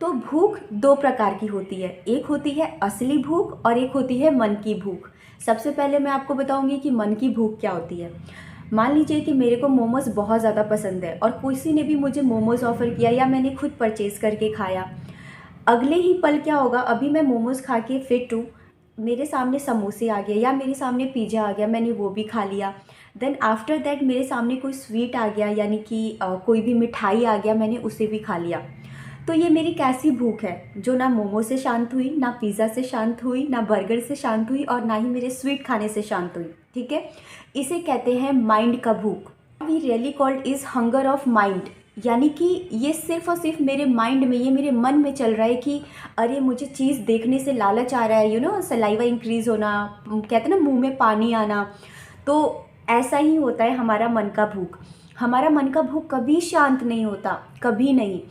तो भूख दो प्रकार की होती है, एक होती है असली भूख और एक होती है मन की भूख। सबसे पहले मैं आपको बताऊंगी कि मन की भूख क्या होती है। मान लीजिए कि मेरे को मोमोज़ बहुत ज़्यादा पसंद है और किसी ने भी मुझे मोमोज़ ऑफ़र किया या मैंने खुद परचेज़ करके खाया। अगले ही पल क्या होगा, अभी मैं मोमोज़ खा के फिट हूँ, मेरे सामने समोसे आ गए या मेरे सामने पिज़्ज़ा आ गया, मैंने वो भी खा लिया। देन आफ्टर दैट मेरे सामने कोई स्वीट आ गया, यानी कि कोई भी मिठाई आ गया, मैंने उसे भी खा लिया। तो ये मेरी कैसी भूख है, जो ना मोमो से शांत हुई, ना पिज़्ज़ा से शांत हुई, ना बर्गर से शांत हुई और ना ही मेरे स्वीट खाने से शांत हुई। ठीक है, इसे कहते हैं माइंड का भूख। We really called is hunger of mind. यानी कि ये सिर्फ और सिर्फ मेरे माइंड में, ये मेरे मन में चल रहा है कि अरे मुझे चीज़ देखने से लालच आ रहा है, सलाइवा इंक्रीज़ होना, कहते हैं ना मुंह में पानी आना। तो ऐसा ही होता है हमारा मन का भूख। हमारा मन का भूख कभी शांत नहीं होता, कभी नहीं।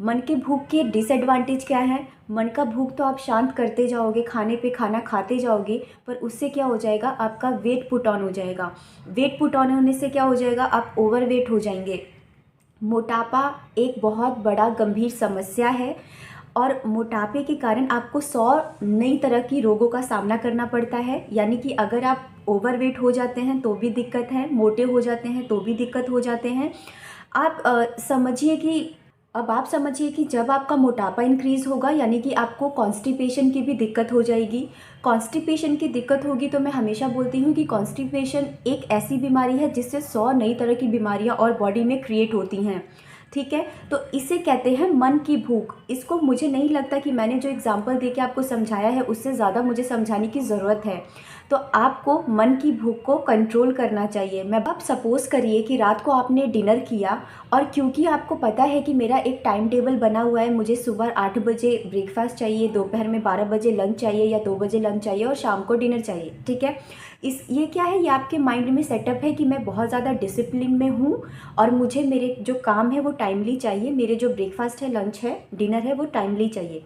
मन के भूख के डिसएडवांटेज क्या है? मन का भूख तो आप शांत करते जाओगे, खाने पे खाना खाते जाओगे, पर उससे क्या हो जाएगा, आपका वेट पुट ऑन हो जाएगा। वेट पुट ऑन होने से क्या हो जाएगा, आप ओवरवेट हो जाएंगे। मोटापा एक बहुत बड़ा गंभीर समस्या है और मोटापे के कारण आपको 100 नई तरह की रोगों का सामना करना पड़ता है। यानी कि अगर आप ओवरवेट हो जाते हैं तो भी दिक्कत है, मोटे हो जाते हैं तो भी दिक्कत हो जाते हैं। आप समझिए कि अब आप समझिए कि जब आपका मोटापा इंक्रीज़ होगा, यानी कि आपको कॉन्स्टिपेशन की भी दिक्कत हो जाएगी। कॉन्स्टिपेशन की दिक्कत होगी तो मैं हमेशा बोलती हूँ कि कॉन्स्टिपेशन एक ऐसी बीमारी है जिससे 100 नई तरह की बीमारियाँ और बॉडी में क्रिएट होती हैं। ठीक है, तो इसे कहते हैं मन की भूख। इसको मुझे नहीं लगता कि मैंने जो एग्जांपल दे के आपको समझाया है उससे ज़्यादा मुझे समझाने की ज़रूरत है। तो आपको मन की भूख को कंट्रोल करना चाहिए। मैं आप सपोज़ करिए कि रात को आपने डिनर किया और क्योंकि आपको पता है कि मेरा एक टाइम टेबल बना हुआ है, मुझे सुबह 8 बजे ब्रेकफास्ट चाहिए, दोपहर में 12 बजे लंच चाहिए या 2 बजे लंच चाहिए और शाम को डिनर चाहिए। ठीक है, ये क्या है, ये आपके माइंड में सेटअप है कि मैं बहुत ज़्यादा डिसिप्लिन में हूँ और मुझे मेरे जो काम है वो टाइमली चाहिए, मेरे जो ब्रेकफास्ट है, लंच है, डिनर है, वो टाइमली चाहिए।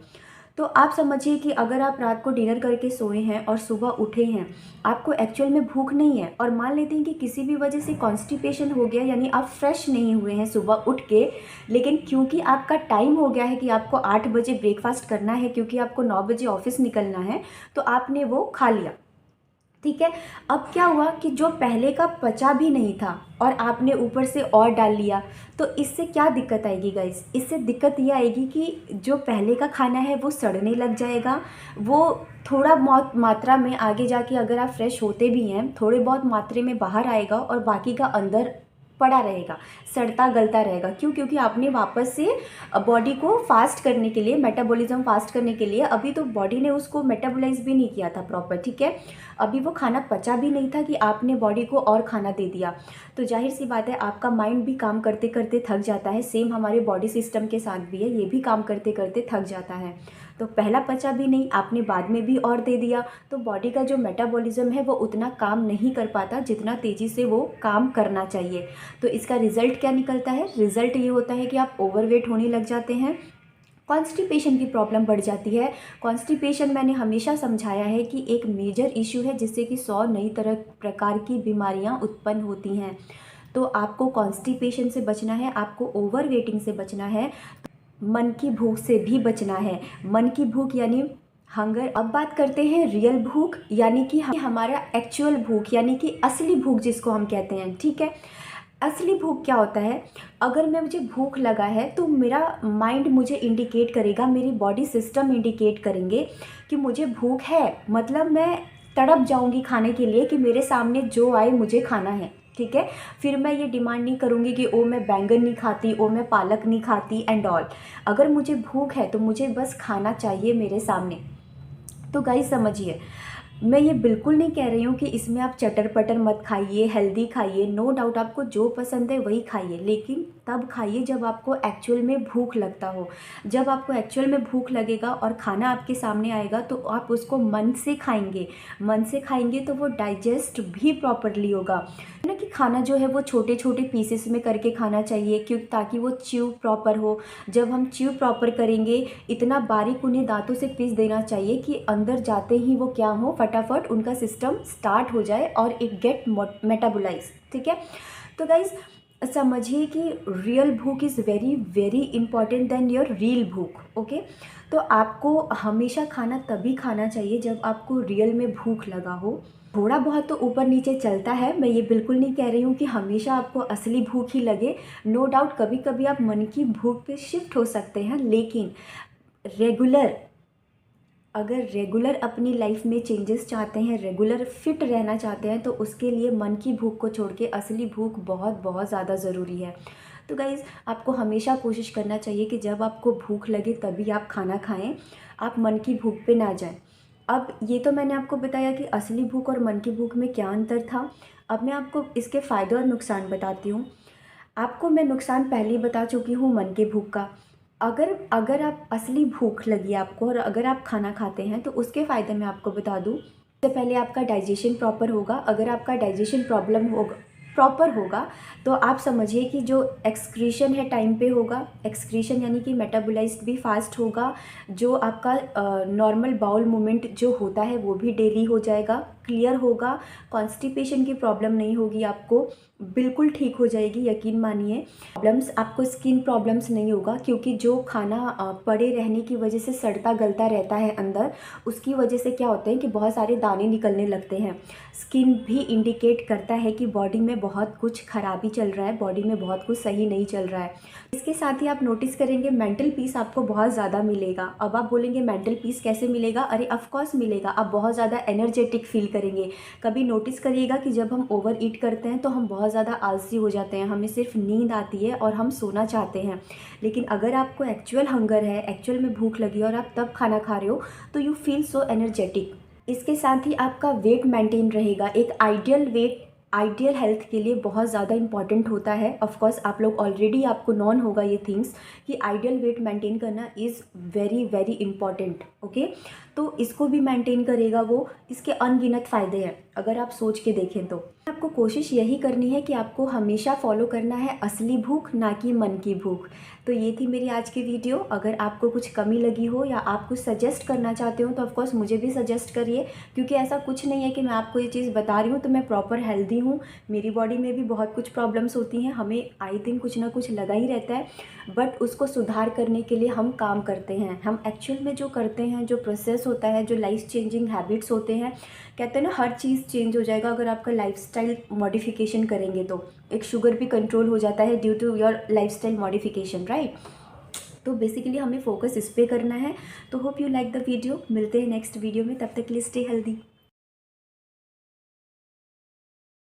तो आप समझिए कि अगर आप रात को डिनर करके सोए हैं और सुबह उठे हैं, आपको एक्चुअल में भूख नहीं है और मान लेते हैं कि किसी भी वजह से कॉन्स्टिपेशन हो गया, यानी आप फ्रेश नहीं हुए हैं सुबह उठ के, लेकिन क्योंकि आपका टाइम हो गया है कि आपको 8 बजे ब्रेकफास्ट करना है, क्योंकि आपको 9 बजे ऑफिस निकलना है, तो आपने वो खा लिया। ठीक है, अब क्या हुआ कि जो पहले का पचा भी नहीं था और आपने ऊपर से और डाल लिया, तो इससे क्या दिक्कत आएगी गाइस? इससे दिक्कत ये आएगी कि जो पहले का खाना है वो सड़ने लग जाएगा। वो थोड़ा बहुत मात्रा में आगे जाके अगर आप फ्रेश होते भी हैं, थोड़े बहुत मात्रा में बाहर आएगा और बाकी का अंदर पड़ा रहेगा, सड़ता गलता रहेगा। क्यों? क्योंकि आपने वापस से बॉडी को फास्ट करने के लिए, मेटाबॉलिज्म फास्ट करने के लिए, अभी तो बॉडी ने उसको मेटाबोलाइज भी नहीं किया था प्रॉपर। ठीक है, अभी वो खाना पचा भी नहीं था कि आपने बॉडी को और खाना दे दिया। तो जाहिर सी बात है आपका माइंड भी काम करते करते थक जाता है। सेम हमारे बॉडी सिस्टम के साथ भी है, ये भी काम करते करते थक जाता है। तो पहला पचा भी नहीं, आपने बाद में भी और दे दिया, तो बॉडी का जो मेटाबॉलिज्म है वो उतना काम नहीं कर पाता जितना तेज़ी से वो काम करना चाहिए। तो इसका रिज़ल्ट क्या निकलता है? रिज़ल्ट ये होता है कि आप ओवरवेट होने लग जाते हैं, कॉन्स्टिपेशन की प्रॉब्लम बढ़ जाती है। कॉन्स्टिपेशन मैंने हमेशा समझाया है कि एक मेजर इशू है जिससे कि 100 नई तरह प्रकार की बीमारियां उत्पन्न होती हैं। तो आपको कॉन्स्टिपेशन से बचना है, आपको ओवरवेटिंग से बचना है, मन की भूख से भी बचना है। मन की भूख यानी हंगर। अब बात करते हैं रियल भूख, यानी कि हमारा एक्चुअल भूख, यानी कि असली भूख जिसको हम कहते हैं। ठीक है, असली भूख क्या होता है? अगर मुझे भूख लगा है तो मेरा माइंड मुझे इंडिकेट करेगा, मेरी बॉडी सिस्टम इंडिकेट करेंगे कि मुझे भूख है। मतलब मैं तड़प जाऊंगी खाने के लिए कि मेरे सामने जो आए मुझे खाना है। ठीक है, फिर मैं ये डिमांड नहीं करूँगी कि ओ मैं बैंगन नहीं खाती, ओ मैं पालक नहीं खाती एंड ऑल। अगर मुझे भूख है तो मुझे बस खाना चाहिए मेरे सामने। तो गाइस समझिए, मैं ये बिल्कुल नहीं कह रही हूँ कि इसमें आप चटर पटर मत खाइए, हेल्दी खाइए। नो डाउट आपको जो पसंद है वही खाइए, लेकिन तब खाइए जब आपको एक्चुअल में भूख लगता हो। जब आपको एक्चुअल में भूख लगेगा और खाना आपके सामने आएगा तो आप उसको मन से खाएंगे। मन से खाएंगे तो वो डाइजेस्ट भी प्रॉपरली होगा। है ना कि खाना जो है वो छोटे छोटे पीसेस में करके खाना चाहिए, क्यों? ताकि वो च्यू प्रॉपर हो। जब हम च्यू प्रॉपर करेंगे, इतना बारीक उन्हें दांतों से पीस देना चाहिए कि अंदर जाते ही वो क्या हो, फटाफट उनका सिस्टम स्टार्ट हो जाए और इट गेट मेटाबोलाइज। ठीक है, तो गाइज समझिए कि रियल भूख is very very important than your reel भूख। ओके, तो आपको हमेशा खाना तभी खाना चाहिए जब आपको रियल में भूख लगा हो। थोड़ा बहुत तो ऊपर नीचे चलता है, मैं ये बिल्कुल नहीं कह रही हूँ कि हमेशा आपको असली भूख ही लगे। नो डाउट कभी कभी आप मन की भूख पे शिफ्ट हो सकते हैं, लेकिन रेगुलर, अगर रेगुलर अपनी लाइफ में चेंजेस चाहते हैं, रेगुलर फिट रहना चाहते हैं, तो उसके लिए मन की भूख को छोड़ के असली भूख बहुत बहुत ज़्यादा ज़रूरी है। तो गाइज़, आपको हमेशा कोशिश करना चाहिए कि जब आपको भूख लगे तभी आप खाना खाएं, आप मन की भूख पे ना जाएं। अब ये तो मैंने आपको बताया कि असली भूख और मन की भूख में क्या अंतर था। अब मैं आपको इसके फ़ायदे और नुकसान बताती हूँ। आपको मैं नुकसान पहले ही बता चुकी हूँ मन के भूख का। अगर अगर आप असली भूख लगी आपको और अगर आप खाना खाते हैं तो उसके फ़ायदे मैं आपको बता दूँ। सबसे पहले आपका डाइजेशन प्रॉपर होगा। अगर आपका डाइजेशन प्रॉपर होगा तो आप समझिए कि जो एक्सक्रीशन है टाइम पे होगा। एक्सक्रीशन यानी कि मेटाबोलाइज्ड भी फास्ट होगा। जो आपका नॉर्मल बाउल मूवमेंट जो होता है वो भी डेली हो जाएगा, क्लियर होगा। कॉन्स्टिपेशन की प्रॉब्लम नहीं होगी आपको, बिल्कुल ठीक हो जाएगी, यकीन मानिए। प्रॉब्लम्स, आपको स्किन प्रॉब्लम्स नहीं होगा, क्योंकि जो खाना पड़े रहने की वजह से सड़ता गलता रहता है अंदर, उसकी वजह से क्या होता है कि बहुत सारे दाने निकलने लगते हैं। स्किन भी इंडिकेट करता है कि बॉडी में बहुत कुछ खराबी चल रहा है, बॉडी में बहुत कुछ सही नहीं चल रहा है। इसके साथ ही आप नोटिस करेंगे मेंटल पीस आपको बहुत ज़्यादा मिलेगा। अब आप बोलेंगे मेंटल पीस कैसे मिलेगा? अरे ऑफ कोर्स मिलेगा, आप बहुत ज़्यादा एनर्जेटिक फील करेंगे। कभी नोटिस करिएगा कि जब हम ओवर ईट करते हैं तो हम बहुत ज़्यादा आलसी हो जाते हैं, हमें सिर्फ नींद आती है और हम सोना चाहते हैं। लेकिन अगर आपको एक्चुअल हंगर है, एक्चुअल में भूख लगी है और आप तब खाना खा रहे हो, तो यू फील सो एनर्जेटिक। इसके साथ ही आपका वेट मेंटेन रहेगा। एक आइडियल वेट आइडियल हेल्थ के लिए बहुत ज़्यादा इंपॉर्टेंट होता है। ऑफ कोर्स आप लोग ऑलरेडी, आपको नॉन होगा ये थिंग्स कि आइडियल वेट मेंटेन करना is very very important. Okay, तो इसको भी मेंटेन करेगा वो। इसके अनगिनत फ़ायदे हैं अगर आप सोच के देखें तो। आपको कोशिश यही करनी है कि आपको हमेशा फॉलो करना है असली भूख, ना कि मन की भूख। तो ये थी मेरी आज की वीडियो। अगर आपको कुछ कमी लगी हो या आप कुछ सजेस्ट करना चाहते हो तो ऑफकोर्स मुझे भी सजेस्ट करिए, क्योंकि ऐसा कुछ नहीं है कि मैं आपको ये चीज़ बता रही हूँ तो मैं प्रॉपर हेल्दी हूँ। मेरी बॉडी में भी बहुत कुछ प्रॉब्लम्स होती हैं, हमें आए दिन कुछ ना कुछ लगा ही रहता है, बट उसको सुधार करने के लिए हम काम करते हैं। हम एक्चुअल में जो करते हैं, जो प्रोसेस होता है, जो लाइफ चेंजिंग हैबिट्स होते हैं, कहते हैं ना हर चीज़ चेंज हो जाएगा अगर आपका लाइफस्टाइल मॉडिफिकेशन करेंगे तो। एक शुगर भी कंट्रोल हो जाता है due to your lifestyle modification, right. तो बेसिकली हमें फोकस इस पे करना है। तो hope you like the video. मिलते हैं नेक्स्ट वीडियो में, तब तक के लिए स्टे हेल्दी।